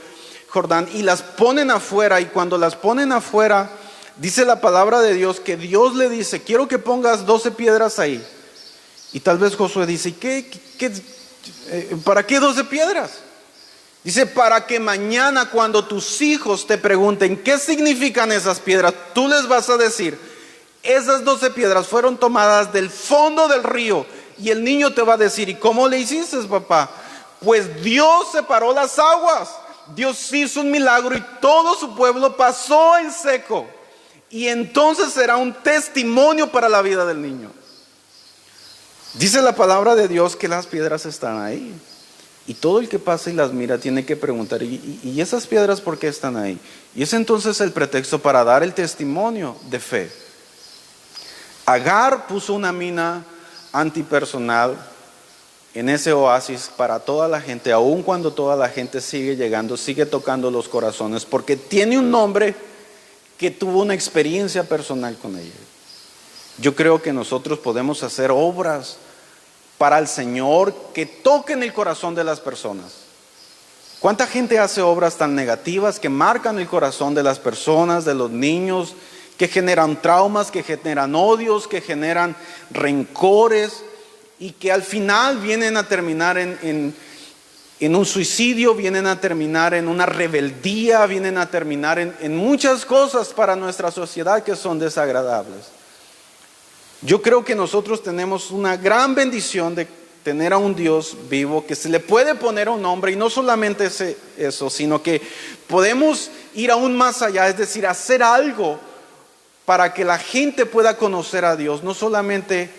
Speaker 3: Jordán y las ponen afuera, y cuando las ponen afuera, dice la palabra de Dios que Dios le dice, quiero que pongas 12 piedras ahí. Y tal vez Josué dice, ¿para qué 12 piedras? Dice, para que mañana cuando tus hijos te pregunten qué significan esas piedras, tú les vas a decir, esas 12 piedras fueron tomadas del fondo del río. Y el niño te va a decir, ¿y cómo le hiciste, papá? Pues Dios separó las aguas, Dios hizo un milagro y todo su pueblo pasó en seco. Y entonces será un testimonio para la vida del niño. Dice la palabra de Dios que las piedras están ahí. Y todo el que pasa y las mira tiene que preguntar, ¿y esas piedras por qué están ahí? Y es entonces el pretexto para dar el testimonio de fe. Agar puso una mina antipersonal en ese oasis para toda la gente, aun cuando toda la gente sigue llegando, sigue tocando los corazones, porque tiene un nombre que tuvo una experiencia personal con ella. Yo creo que nosotros podemos hacer obras para el Señor que toquen el corazón de las personas. ¿Cuánta gente hace obras tan negativas que marcan el corazón de las personas, de los niños, que generan traumas, que generan odios, que generan rencores y que al final vienen a terminar en un suicidio, vienen a terminar en una rebeldía, vienen a terminar en muchas cosas para nuestra sociedad que son desagradables? Yo creo que nosotros tenemos una gran bendición de tener a un Dios vivo que se le puede poner un nombre, y no solamente eso, sino que podemos ir aún más allá, es decir, hacer algo para que la gente pueda conocer a Dios, no solamente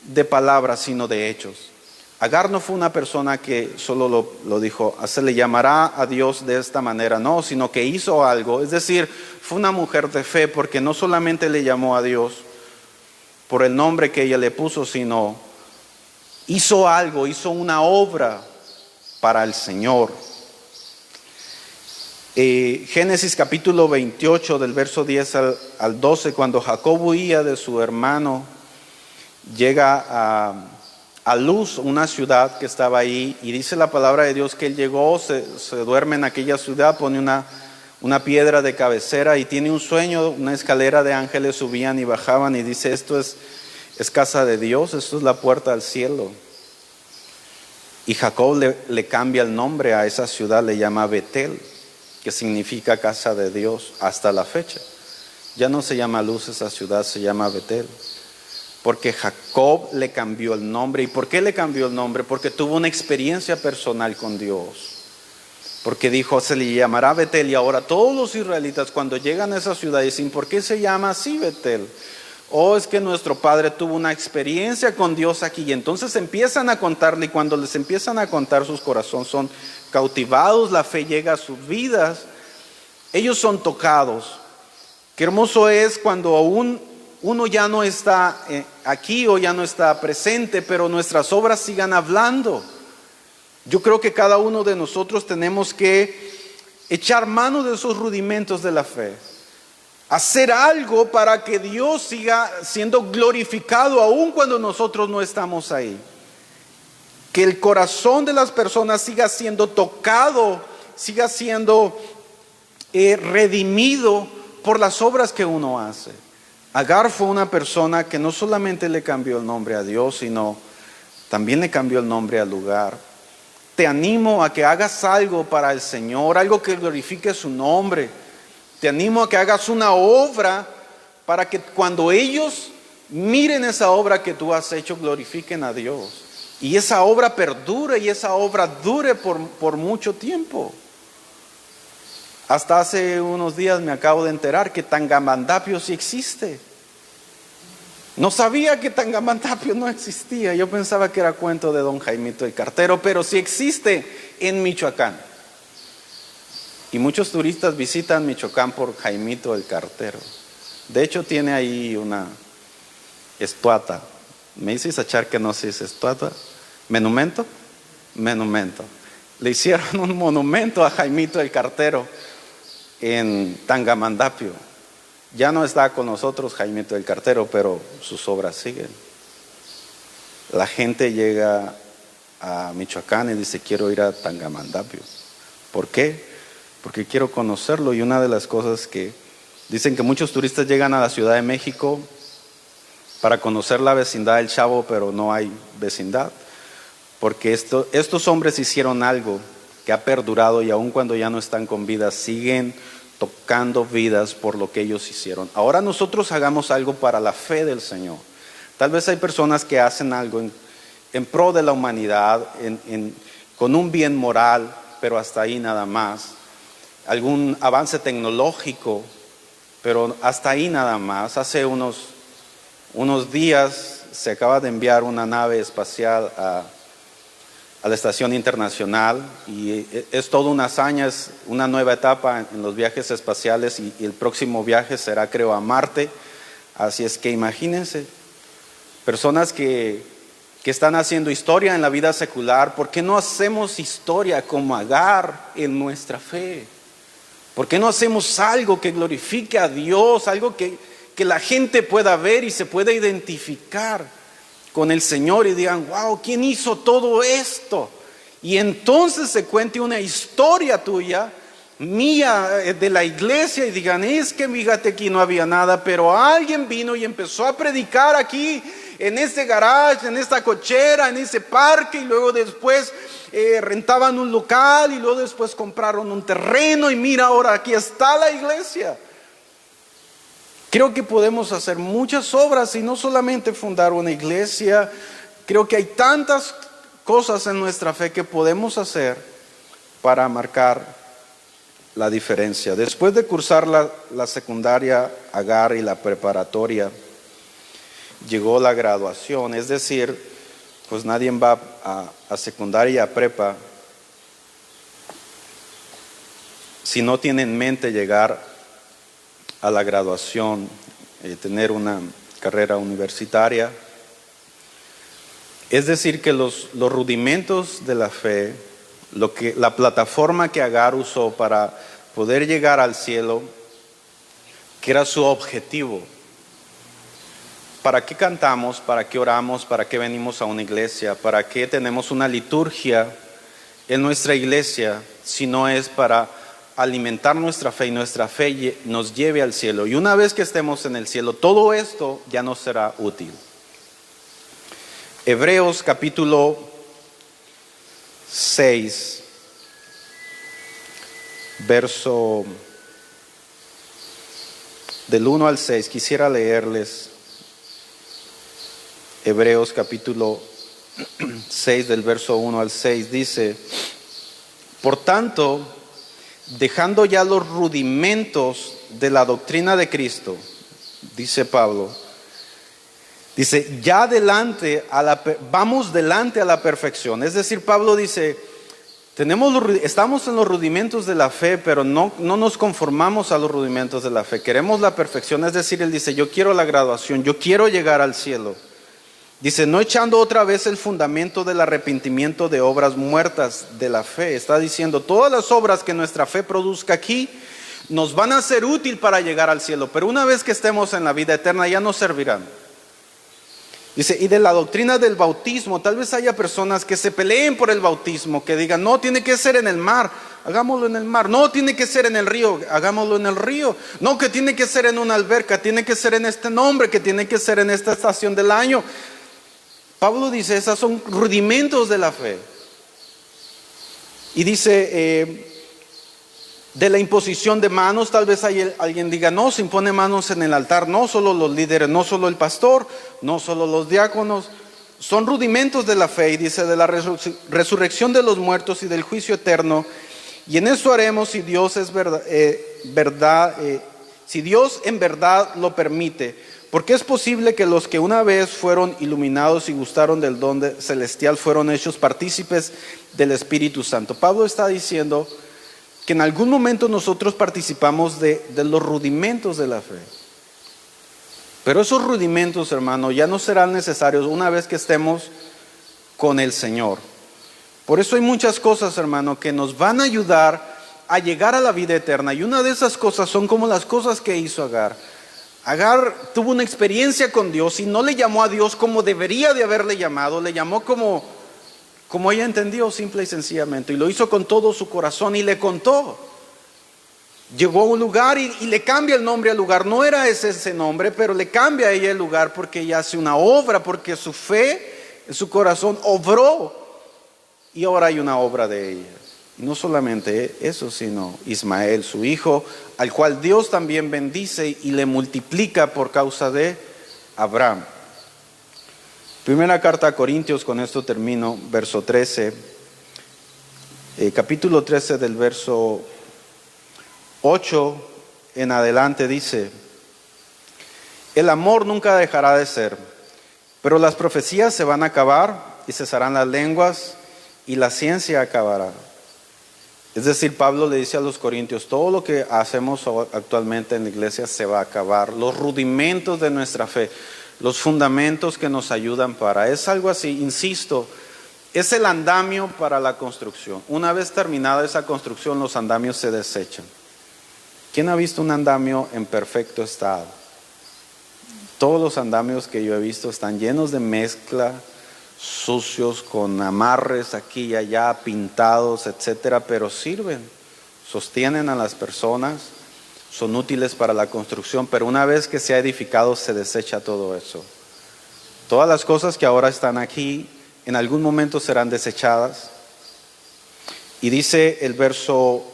Speaker 3: de palabras, sino de hechos. Agar no fue una persona que solo lo dijo, se le llamará a Dios de esta manera, no, sino que hizo algo, es decir, fue una mujer de fe, porque no solamente le llamó a Dios por el nombre que ella le puso, sino hizo algo, hizo una obra para el Señor. Génesis capítulo 28 del verso 10 al 12, cuando Jacob huía de su hermano, llega a Luz, una ciudad que estaba ahí, y dice la palabra de Dios que él llegó, se duerme en aquella ciudad, pone una piedra de cabecera y tiene un sueño, una escalera de ángeles subían y bajaban, y dice, esto es casa de Dios, esto es la puerta al cielo. Y Jacob le cambia el nombre a esa ciudad, le llama Betel, que significa casa de Dios hasta la fecha. Ya no se llama Luz esa ciudad, se llama Betel, porque Jacob le cambió el nombre. ¿Y por qué le cambió el nombre? Porque tuvo una experiencia personal con Dios. Porque dijo, se le llamará Betel. Y ahora todos los israelitas cuando llegan a esa ciudad dicen, ¿por qué se llama así Betel? Oh, es que nuestro padre tuvo una experiencia con Dios aquí. Y entonces empiezan a contarle, y cuando les empiezan a contar, sus corazones son cautivados, la fe llega a sus vidas, ellos son tocados. Qué hermoso es cuando aún uno ya no está aquí o ya no está presente, pero nuestras obras sigan hablando. Yo creo que cada uno de nosotros tenemos que echar mano de esos rudimentos de la fe, hacer algo para que Dios siga siendo glorificado aun cuando nosotros no estamos ahí. Que el corazón de las personas siga siendo tocado, siga siendo redimido por las obras que uno hace. Agar fue una persona que no solamente le cambió el nombre a Dios, sino También le cambió el nombre al lugar. Te animo a que hagas algo para el Señor, algo que glorifique su nombre. Te animo a que hagas una obra para que cuando ellos miren esa obra que tú has hecho, glorifiquen a Dios. Y esa obra perdure y esa obra dure por mucho tiempo. Hasta hace unos días me acabo de enterar que Tangamandapio sí existe. No sabía que Tangamandapio no existía. Yo pensaba que era cuento de don Jaimito el Cartero, pero sí existe en Michoacán. Y muchos turistas visitan Michoacán por Jaimito el Cartero. De hecho tiene ahí una estatua. Me hice sachar que no sé si es estatua. ¿Monumento? Monumento. Le hicieron un monumento a Jaimito el Cartero en Tangamandapio. Ya no está con nosotros Jaimito el Cartero, pero sus obras siguen. La gente llega a Michoacán y dice, quiero ir a Tangamandapio. ¿Por qué? Porque quiero conocerlo. Y una de las cosas que dicen que muchos turistas llegan a la Ciudad de México para conocer la vecindad del Chavo, pero no hay vecindad. Porque estos hombres hicieron algo que ha perdurado y aun cuando ya no están con vida, siguen tocando vidas por lo que ellos hicieron. Ahora nosotros hagamos algo para la fe del Señor. Tal vez hay personas que hacen algo en pro de la humanidad, con un bien moral, pero hasta ahí nada más. Algún avance tecnológico, pero hasta ahí nada más. Hace unos días se acaba de enviar una nave espacial a la Estación Internacional y es toda una hazaña, es una nueva etapa en los viajes espaciales y el próximo viaje será, creo, a Marte. Así es que imagínense, personas que están haciendo historia en la vida secular. ¿Por qué no hacemos historia como Agar en nuestra fe? ¿Por qué no hacemos algo que glorifique a Dios, algo que la gente pueda ver y se pueda identificar con el Señor y digan, wow, ¿quién hizo todo esto? Y entonces se cuente una historia tuya, mía, de la iglesia y digan, es que fíjate, aquí no había nada, pero alguien vino y empezó a predicar aquí, en este garage, en esta cochera, en ese parque, y luego después rentaban un local y luego después compraron un terreno y mira, ahora aquí está la iglesia. Creo que podemos hacer muchas obras y no solamente fundar una iglesia. Creo que hay tantas cosas en nuestra fe que podemos hacer para marcar la diferencia. Después de cursar la secundaria, Agar, y la preparatoria, llegó la graduación. Es decir, pues nadie va a secundaria y a prepa si no tiene en mente llegar a la graduación, tener una carrera universitaria. Es decir, que los rudimentos de la fe, la plataforma que Agar usó para poder llegar al cielo, que era su objetivo. ¿Para qué cantamos? ¿Para qué oramos? ¿Para qué venimos a una iglesia? ¿Para qué tenemos una liturgia en nuestra iglesia si no es para alimentar nuestra fe y nuestra fe nos lleve al cielo? Y una vez que estemos en el cielo, todo esto ya no será útil. Hebreos capítulo 6, verso del 1 al 6, quisiera leerles Hebreos capítulo 6 del verso 1 al 6, dice, por tanto, dejando ya los rudimentos de la doctrina de Cristo, dice Pablo, dice, vamos delante a la perfección. Es decir, Pablo dice, estamos en los rudimentos de la fe, pero no nos conformamos a los rudimentos de la fe, queremos la perfección. Es decir, él dice, yo quiero la graduación, yo quiero llegar al cielo. Dice, no echando otra vez el fundamento del arrepentimiento de obras muertas de la fe. Está diciendo, todas las obras que nuestra fe produzca aquí nos van a ser útil para llegar al cielo, pero una vez que estemos en la vida eterna ya no servirán. Dice, y de la doctrina del bautismo, tal vez haya personas que se peleen por el bautismo, que digan, no, tiene que ser en el mar, hagámoslo en el mar. No, tiene que ser en el río, hagámoslo en el río. No, que tiene que ser en una alberca, tiene que ser en este nombre, que tiene que ser en esta estación del año. Pablo dice, esos son rudimentos de la fe. Y dice, de la imposición de manos, tal vez alguien diga, no, se impone manos en el altar, no solo los líderes, no solo el pastor, no solo los diáconos, son rudimentos de la fe. Y dice, de la resurrección de los muertos y del juicio eterno. Y en eso haremos si Dios es si Dios en verdad lo permite. Porque es posible que los que una vez fueron iluminados y gustaron del don celestial fueron hechos partícipes del Espíritu Santo. Pablo está diciendo que en algún momento nosotros participamos de los rudimentos de la fe. Pero esos rudimentos, hermano, ya no serán necesarios una vez que estemos con el Señor. Por eso hay muchas cosas, hermano, que nos van a ayudar a llegar a la vida eterna. Y una de esas cosas son como las cosas que hizo Agar. Agar tuvo una experiencia con Dios y no le llamó a Dios como debería de haberle llamado, le llamó como ella entendió, simple y sencillamente, y lo hizo con todo su corazón y le contó. Llegó a un lugar y le cambia el nombre al lugar, no era ese nombre, pero le cambia a ella el lugar porque ella hace una obra, porque su fe en su corazón obró y ahora hay una obra de ella. Y no solamente eso, sino Ismael, su hijo, al cual Dios también bendice y le multiplica por causa de Abraham. Primera carta a Corintios, con esto termino, verso 13, capítulo 13 del verso 8 en adelante dice, el amor nunca dejará de ser, pero las profecías se van a acabar y cesarán las lenguas y la ciencia acabará. Es decir, Pablo le dice a los corintios, todo lo que hacemos actualmente en la iglesia se va a acabar. Los rudimentos de nuestra fe, los fundamentos que nos ayudan para, es algo así, insisto, es el andamio para la construcción. Una vez terminada esa construcción, los andamios se desechan. ¿Quién ha visto un andamio en perfecto estado? Todos los andamios que yo he visto están llenos de mezcla, sucios, con amarres aquí y allá, pintados, etcétera, pero sirven, sostienen a las personas, son útiles para la construcción, pero una vez que se ha edificado se desecha todo eso. Todas las cosas que ahora están aquí en algún momento serán desechadas. Y dice el verso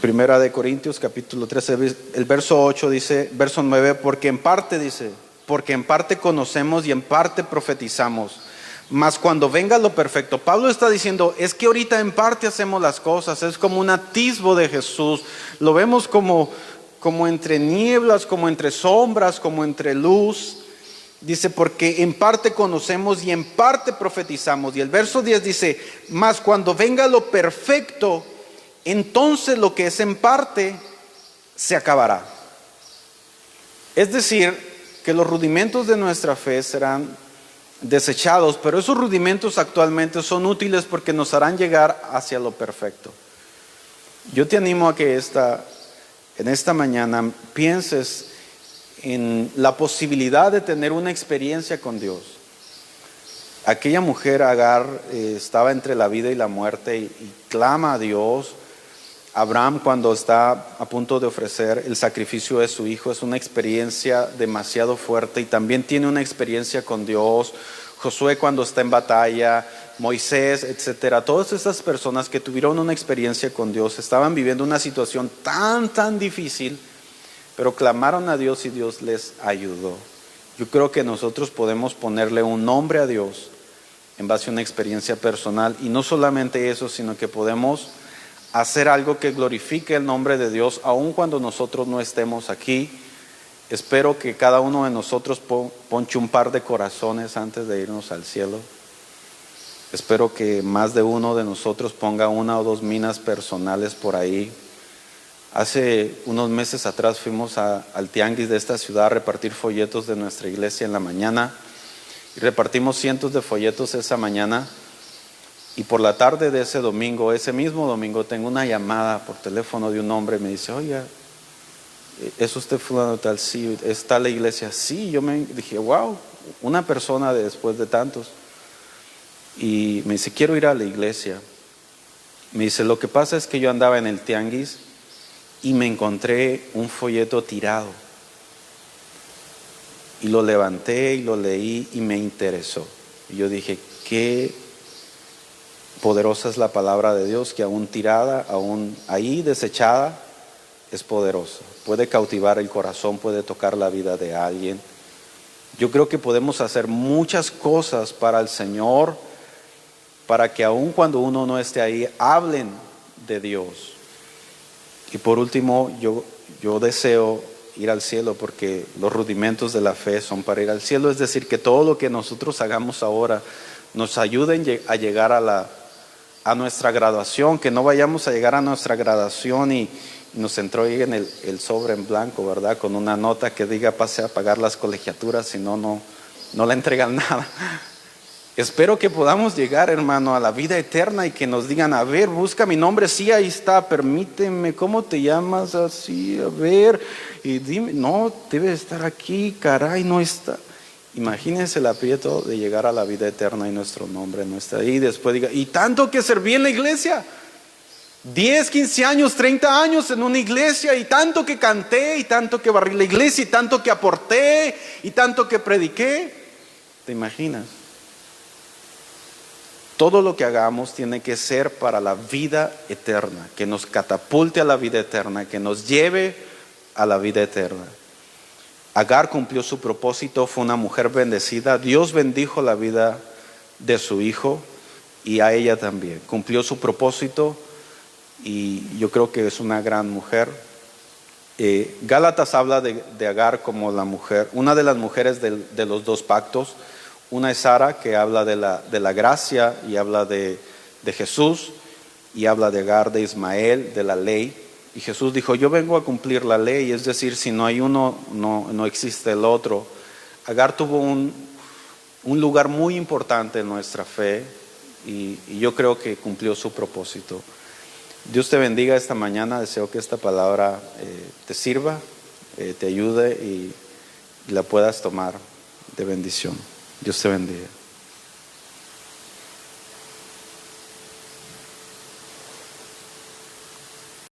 Speaker 3: Primera de Corintios capítulo 13, el verso 8 dice, verso 9, porque en parte conocemos y en parte profetizamos, mas cuando venga lo perfecto. Pablo está diciendo, es que ahorita en parte hacemos las cosas, es como un atisbo de Jesús, lo vemos como entre nieblas, como entre sombras, como entre luz. Dice, porque en parte conocemos y en parte profetizamos. Y el verso 10 dice, mas cuando venga lo perfecto, entonces lo que es en parte se acabará. Es decir, que los rudimentos de nuestra fe serán desechados, pero esos rudimentos actualmente son útiles porque nos harán llegar hacia lo perfecto. Yo te animo a que en esta mañana pienses en la posibilidad de tener una experiencia con Dios. Aquella mujer Agar estaba entre la vida y la muerte y clama a Dios. Abraham, cuando está a punto de ofrecer el sacrificio de su hijo, es una experiencia demasiado fuerte y también tiene una experiencia con Dios. Josué, cuando está en batalla, Moisés, etcétera. Todas esas personas que tuvieron una experiencia con Dios estaban viviendo una situación tan difícil, pero clamaron a Dios y Dios les ayudó. Yo creo que nosotros podemos ponerle un nombre a Dios en base a una experiencia personal, y no solamente eso, sino que podemos hacer algo que glorifique el nombre de Dios aun cuando nosotros no estemos aquí. Espero que cada uno de nosotros ponche un par de corazones antes de irnos al cielo. Espero que más de uno de nosotros ponga 1 o 2 minas personales por ahí. Hace unos meses atrás fuimos al tianguis de esta ciudad a repartir folletos de nuestra iglesia en la mañana, y repartimos cientos de folletos esa mañana. Y por la tarde de ese mismo domingo, tengo una llamada por teléfono de un hombre. Me dice, oye, ¿es usted fulano tal? Sí. ¿Está la iglesia? Sí. Yo me dije, wow, una persona después de tantos. Y me dice, quiero ir a la iglesia. Me dice, lo que pasa es que yo andaba en el tianguis y me encontré un folleto tirado. Y lo levanté y lo leí y me interesó. Y yo dije, qué poderosa es la palabra de Dios, que aún tirada, aún ahí desechada, es poderosa. Puede cautivar el corazón, puede tocar la vida de alguien. Yo creo que podemos hacer muchas cosas para el Señor, para que aun cuando uno no esté ahí, hablen de Dios. Y por último, yo deseo ir al cielo, porque los rudimentos de la fe son para ir al cielo. Es decir, que todo lo que nosotros hagamos ahora nos ayuden a llegar a nuestra graduación, que no vayamos a llegar a nuestra graduación y nos entreguen el sobre en blanco, ¿verdad? Con una nota que diga pase a pagar las colegiaturas, si no le entregan nada. Espero que podamos llegar, hermano, a la vida eterna y que nos digan, a ver, busca mi nombre, sí, ahí está, permíteme, ¿cómo te llamas? Así, a ver, y dime, no, debe estar aquí, caray, no está. Imagínense el aprieto de llegar a la vida eterna y nuestro nombre no está ahí. Y después diga, y tanto que serví en la iglesia, 10, 15 años, 30 años en una iglesia, y tanto que canté, y tanto que barrí la iglesia, y tanto que aporté, y tanto que prediqué. ¿Te imaginas? Todo lo que hagamos tiene que ser para la vida eterna, que nos catapulte a la vida eterna, que nos lleve a la vida eterna. Agar cumplió su propósito, fue una mujer bendecida. Dios bendijo la vida de su hijo y a ella también. Cumplió su propósito y yo creo que es una gran mujer. Gálatas habla de Agar como la mujer, una de las mujeres de los dos pactos. Una es Sara, que habla de la gracia y habla de Jesús, y habla de Agar, de Ismael, de la ley. Y Jesús dijo, yo vengo a cumplir la ley, es decir, si no hay uno, no existe el otro. Agar tuvo un lugar muy importante en nuestra fe y yo creo que cumplió su propósito. Dios te bendiga esta mañana, deseo que esta palabra te sirva, te ayude y la puedas tomar de bendición. Dios te bendiga.